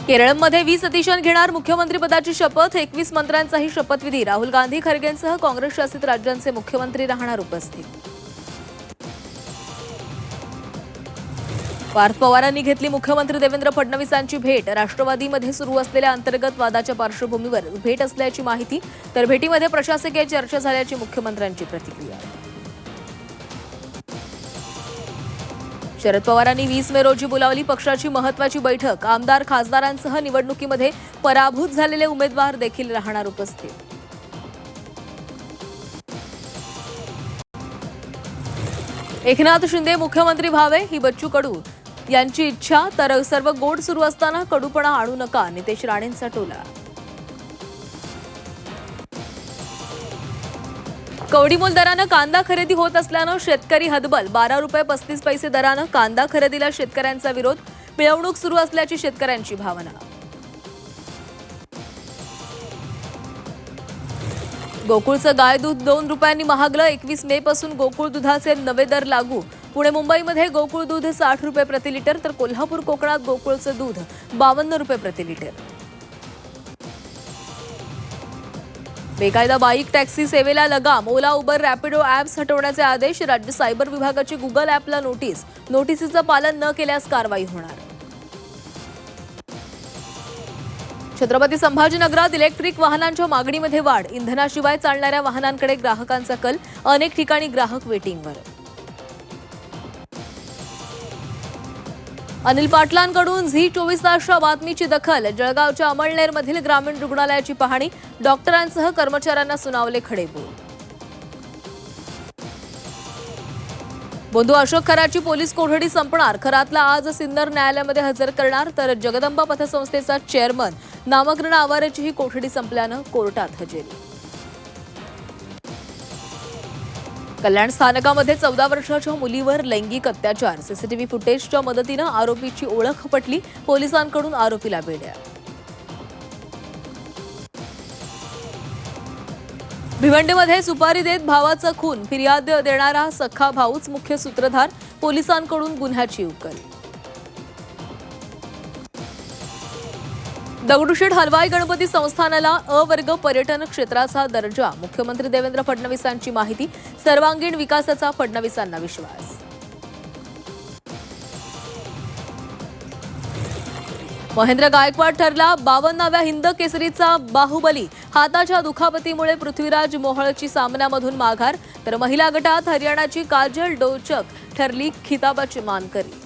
केरळमध्ये 20 सतीशन घेणार मुख्यमंत्रीपदाची शपथ. 21 मंत्र्यांचाही शपथविधी. राहुल गांधी, खरगेंसह काँग्रेस शासित राज्यांचे मुख्यमंत्री राहणार उपस्थित. पार्थ पवारांनी घेतली मुख्यमंत्री देवेंद्र फडणवीसांची भेट. राष्ट्रवादीमध्ये सुरू असलेल्या अंतर्गत वादाच्या पार्श्वभूमीवर भेट असल्याची माहिती. तर भेटीमध्ये प्रशासकीय चर्चा झाल्याची मुख्यमंत्र्यांची प्रतिक्रिया. शरद पवारांनी 20 मे रोजी बोलावली पक्षाची महत्त्वाची बैठक. आमदार खासदारांसह निवडणुकीमध्ये पराभूत झालेले उमेदवार देखील राहणार उपस्थित. एकनाथ शिंदे मुख्यमंत्री व्हावे ही बच्चू कडू यांची इच्छा. तर सर्व गोड सुरू असताना कडूपणा आणू नका, नितेश राणेंचा टोला. कवडीमोल दरानं कांदा खरेदी होत असल्यानं शेतकरी हतबल. 12 रुपये 35 पैसे दरानं कांदा खरेदीला शेतकऱ्यांचा विरोध. मिळवणूक सुरू असल्याची शेतकऱ्यांची भावना. गोकुळचं गाय दूध 2 रुपयांनी महागलं. 21 मे पासून गोकुळ दुधाचे नवे दर लागू. पुणे मुंबईमध्ये गोकुळ दूध 60 रुपये प्रति लिटर, तर कोल्हापूर कोकणात गोकुळचं दूध 52 रुपये प्रति लिटर. बेकायदा बाईक टॅक्सी सेवेला लगाम. ओला, उबर, रॅपिडो ॲप्स हटवण्याचे आदेश. राज्य सायबर विभागाची गुगल ॲपला नोटीस. नोटीसीचं पालन न केल्यास कारवाई होणार. छत्रपती संभाजीनगरात इलेक्ट्रिक वाहनांच्या मागणीमध्ये वाढ. इंधनाशिवाय चालणाऱ्या वाहनांकडे ग्राहकांचा कल. अनेक ठिकाणी ग्राहक वेटिंगवर. अनिल पाटलांकडून झी 24 तासच्या बातमीची दखल. जळगावच्या अमळनेरमधील ग्रामीण रुग्णालयाची पाहणी. डॉक्टरांसह कर्मचाऱ्यांना सुनावले खडेबोल. बंधू अशोक खराची पोलीस कोठडी संपणार. खरातला आज सिन्नर न्यायालयामध्ये हजर करणार. तर जगदंबा पतसंस्थेचा चेअरमन नामग्न आवारेचीही कोठडी संपल्यानं कोर्टात हजेरी. कल्याण स्थानकामध्ये 14 वर्षाच्या मुलीवर लैंगिक अत्याचार. सीसीटीव्ही फुटेजच्या मदतीनं आरोपीची ओळख पटली. पोलिसांकडून आरोपीला बेड्या. भिवंडीमध्ये सुपारी देत भावाचा खून. फिर्याद देणारा सख्खा भाऊच मुख्य सूत्रधार. पोलिसांकडून गुन्ह्याची उकल. दगडूशेठ हलवाई गणपती संस्थानाला अ वर्ग पर्यटन क्षेत्राचा दर्जा. मुख्यमंत्री देवेंद्र फडणवीसांची माहिती. सर्वांगीण विकासाचा फडणवीसांना विश्वास. महेंद्र गायकवाड ठरला 52व्या हिंद केसरीचा बाहुबली. हाताच्या दुखापतीमुळे पृथ्वीराज मोहोळची सामन्यामधून माघार. तर महिला गटात हरियाणाची काजल डोचक ठरली खिताबाची मानकरी.